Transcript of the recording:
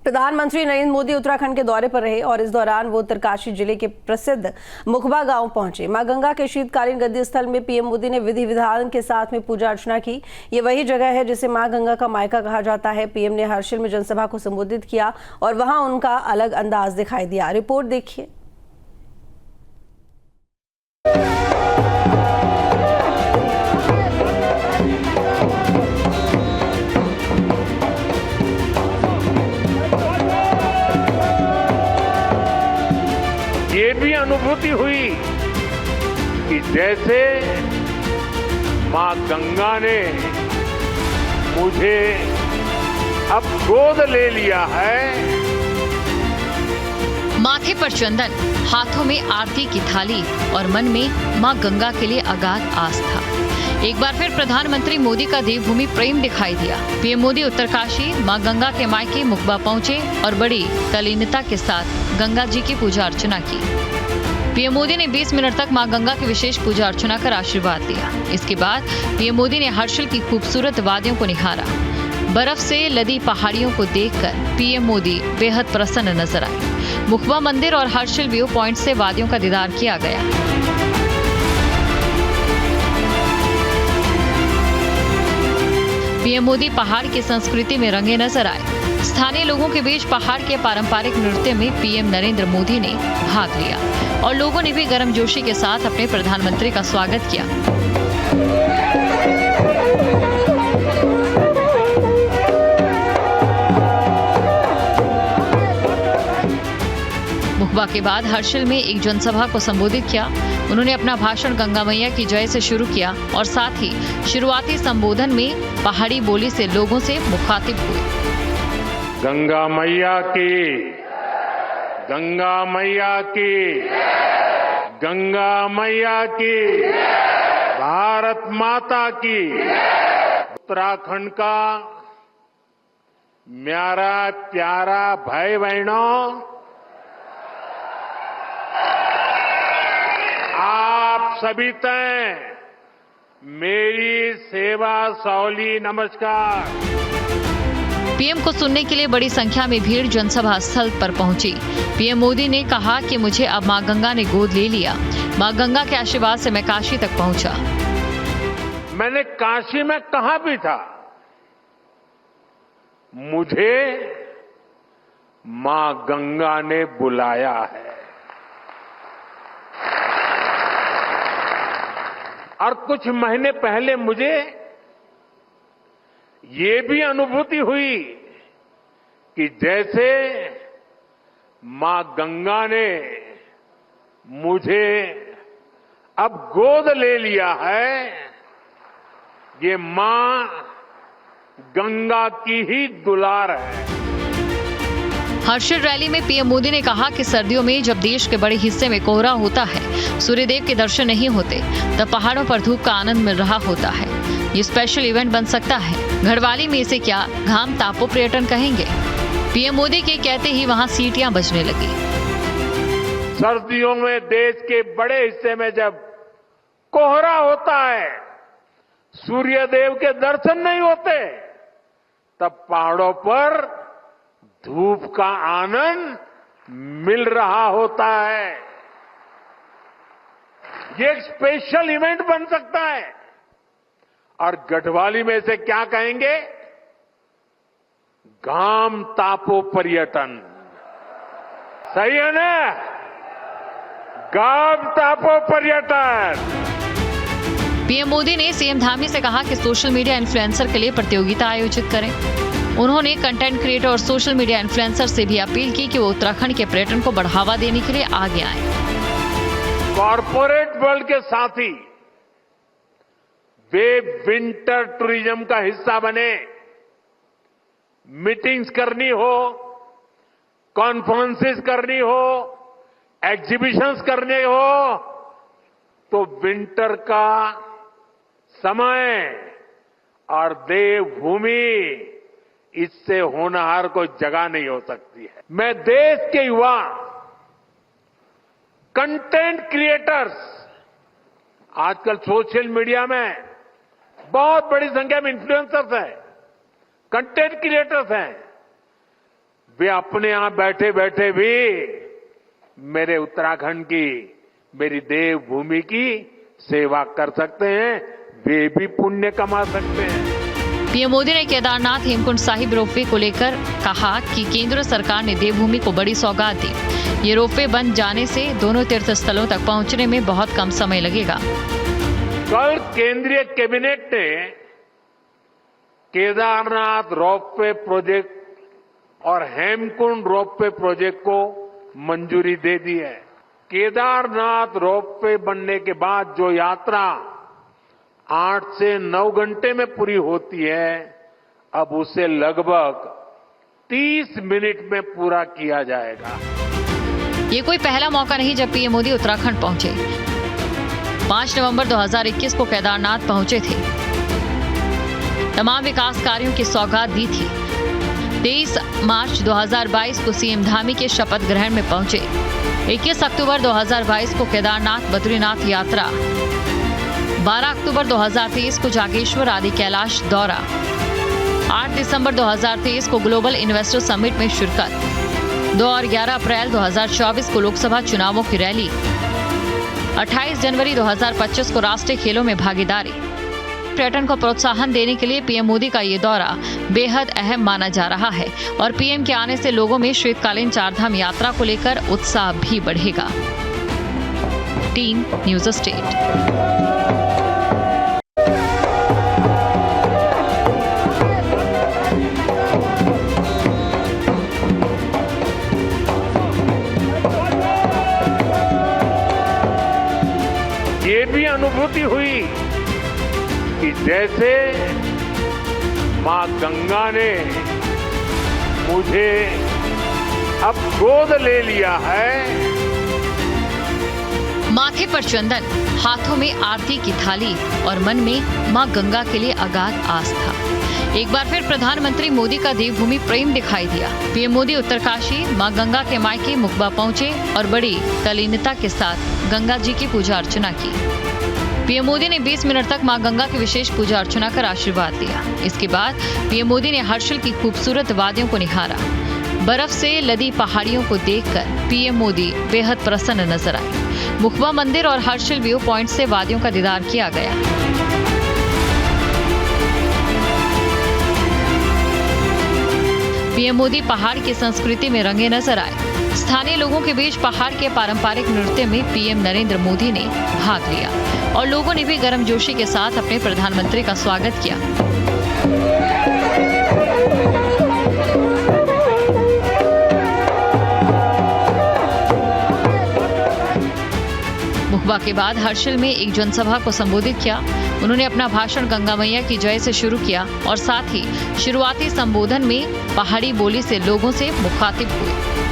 प्रधानमंत्री नरेंद्र मोदी उत्तराखंड के दौरे पर रहे और इस दौरान वो उत्तरकाशी जिले के प्रसिद्ध मुखबा गांव पहुंचे। मां गंगा के शीतकालीन गद्दी स्थल में पीएम मोदी ने विधि विधान के साथ में पूजा अर्चना की। ये वही जगह है जिसे मां गंगा का मायका कहा जाता है। पीएम ने हर्षिल में जनसभा को संबोधित किया और वहां उनका अलग अंदाज दिखाई दिया। रिपोर्ट देखिए। ये भी अनुभूति हुई कि जैसे मां गंगा ने मुझे अब गोद ले लिया है। माथे पर चंदन, हाथों में आरती की थाली और मन में मां गंगा के लिए अगाध आस था। एक बार फिर प्रधानमंत्री मोदी का देवभूमि प्रेम दिखाई दिया। पीएम मोदी उत्तरकाशी मां गंगा के मायके मुखबा पहुंचे और बड़ी तल्लीनता के साथ गंगा जी की पूजा अर्चना की। पीएम मोदी ने 20 मिनट तक मां गंगा की विशेष पूजा अर्चना कर आशीर्वाद दिया। इसके बाद पीएम मोदी ने हर्षिल की खूबसूरत वादियों को निहारा। बर्फ से लदी पहाड़ियों को देखकर पीएम मोदी बेहद प्रसन्न नजर आए। मुखबा मंदिर और हर्षिल व्यू पॉइंट से वादियों का दीदार किया गया। पीएम मोदी पहाड़ की संस्कृति में रंगे नजर आए। स्थानीय लोगों के बीच पहाड़ के पारंपरिक नृत्य में पीएम नरेंद्र मोदी ने भाग लिया और लोगों ने भी गर्मजोशी के साथ अपने प्रधानमंत्री का स्वागत किया। मुखबा के बाद हर्षिल में एक जनसभा को संबोधित किया। उन्होंने अपना भाषण गंगा मैया की जय से शुरू किया और साथ ही शुरुआती संबोधन में पहाड़ी बोली से लोगों से मुखातिब हुए। गंगा मैया की, गंगा मैया की, गंगा मैया की, भारत माता की। उत्तराखंड का म्यारा प्यारा भाई बहनों, आप सभी तय मेरी सेवा सौली नमस्कार। पीएम को सुनने के लिए बड़ी संख्या में भीड़ जनसभा स्थल पर पहुंची। पीएम मोदी ने कहा कि मुझे अब मां गंगा ने गोद ले लिया। मां गंगा के आशीर्वाद से मैं काशी तक पहुंचा। मैंने काशी में कहा भी था, मुझे मां गंगा ने बुलाया है। और कुछ महीने पहले मुझे ये भी अनुभूति हुई कि जैसे मां गंगा ने मुझे अब गोद ले लिया है। ये मां गंगा की ही दुलार है। हर्षिल रैली में पीएम मोदी ने कहा कि सर्दियों में जब देश के बड़े हिस्से में कोहरा होता है, सूर्यदेव के दर्शन नहीं होते, तब पहाड़ों पर धूप का आनंद मिल रहा होता है। ये स्पेशल इवेंट बन सकता है। घड़वाली में इसे क्या घाम तापो पर्यटन कहेंगे। पीएम मोदी के कहते ही वहां सीटियां बजने लगी। सर्दियों में देश के बड़े हिस्से में जब कोहरा होता है, सूर्यदेव के दर्शन नहीं होते, तब पहाड़ों पर धूप का आनंद मिल रहा होता है। ये एक स्पेशल इवेंट बन सकता है। और गढ़वाली में से क्या कहेंगे? घाम तापो पर्यटन। सही है ना? घाम तापो पर्यटन। पीएम मोदी ने सीएम धामी से कहा कि सोशल मीडिया इन्फ्लुएंसर के लिए प्रतियोगिता आयोजित करें। उन्होंने कंटेंट क्रिएटर और सोशल मीडिया इन्फ्लुएंसर से भी अपील की कि वो उत्तराखंड के पर्यटन को बढ़ावा देने के लिए आगे आए। कॉर्पोरेट वर्ल्ड के साथी वे विंटर टूरिज्म का हिस्सा बने। मीटिंग्स करनी हो, कॉन्फ्रेंसेस करनी हो, एग्जीबिशंस करने हो, तो विंटर का समय और देवभूमि, इससे होनहार कोई जगह नहीं हो सकती है। मैं देश के युवा कंटेंट क्रिएटर्स, आजकल सोशल मीडिया में बहुत बड़ी संख्या में इन्फ्लुएंसर्स हैं, कंटेंट क्रिएटर्स हैं, वे अपने यहां बैठे बैठे भी मेरे उत्तराखंड की, मेरी देवभूमि की सेवा कर सकते हैं, वे भी पुण्य कमा सकते हैं। पीएम मोदी ने केदारनाथ हेमकुंड साहिब रोपवे को लेकर कहा कि केंद्र सरकार ने देवभूमि को बड़ी सौगात दी। ये रोपवे बन जाने से दोनों तीर्थ स्थलों तक पहुंचने में बहुत कम समय लगेगा। कल केंद्रीय कैबिनेट ने केदारनाथ रोपवे प्रोजेक्ट और हेमकुंड रोपवे प्रोजेक्ट को मंजूरी दे दी है। केदारनाथ रोपवे बनने के बाद जो यात्रा 8 से 9 घंटे में पूरी होती है, अब उसे लगभग 30 मिनट में पूरा किया जाएगा। ये कोई पहला मौका नहीं जब पीएम मोदी उत्तराखंड पहुंचे। 5 नवंबर 2021 को केदारनाथ पहुंचे थे। तमाम विकास कार्यों की सौगात दी थी। 23 मार्च 2022 को सीएम धामी के शपथ ग्रहण में पहुंचे। 21 अक्टूबर 2022 को केदारनाथ बद्रीनाथ यात्रा, 12 अक्टूबर 2023 को जागेश्वर आदि कैलाश दौरा, 8 दिसंबर 2023 को ग्लोबल इन्वेस्टर समिट में शिरकत, 2 और 11 अप्रैल 2024 को लोकसभा चुनावों की रैली, 28 जनवरी 2025 को राष्ट्रीय खेलों में भागीदारी। पर्यटन को प्रोत्साहन देने के लिए पीएम मोदी का ये दौरा बेहद अहम माना जा रहा है और पीएम के आने से लोगों में शीतकालीन चारधाम यात्रा को लेकर उत्साह भी बढ़ेगा। Team news state. ये भी अनुभूति हुई कि जैसे मां गंगा ने मुझे अब गोद ले लिया है। माथे पर चंदन, हाथों में आरती की थाली और मन में मां गंगा के लिए अगाध आस्था। एक बार फिर प्रधानमंत्री मोदी का देवभूमि प्रेम दिखाई दिया। पीएम मोदी उत्तरकाशी मां गंगा के मायके मुखबा पहुंचे और बड़ी तल्लीनता के साथ गंगा जी की पूजा अर्चना की। पीएम मोदी ने 20 मिनट तक मां गंगा की विशेष पूजा अर्चना कर आशीर्वाद दिया। इसके बाद पीएम मोदी ने हर्षिल की खूबसूरत वादियों को निहारा। बर्फ से लदी पहाड़ियों को देखकर पीएम मोदी बेहद प्रसन्न नजर आए। मुखबा मंदिर और हर्षिल व्यू पॉइंट से वादियों का दीदार किया गया। पीएम मोदी पहाड़ की संस्कृति में रंगे नजर आए। स्थानीय लोगों के बीच पहाड़ के पारंपरिक नृत्य में पीएम नरेंद्र मोदी ने भाग लिया और लोगों ने भी गर्मजोशी के साथ अपने प्रधानमंत्री का स्वागत किया। मुखबा के बाद हर्षिल में एक जनसभा को संबोधित किया। उन्होंने अपना भाषण गंगा मैया की जय से शुरू किया और साथ ही शुरुआती संबोधन में पहाड़ी बोली से लोगों से मुखातिब हुए।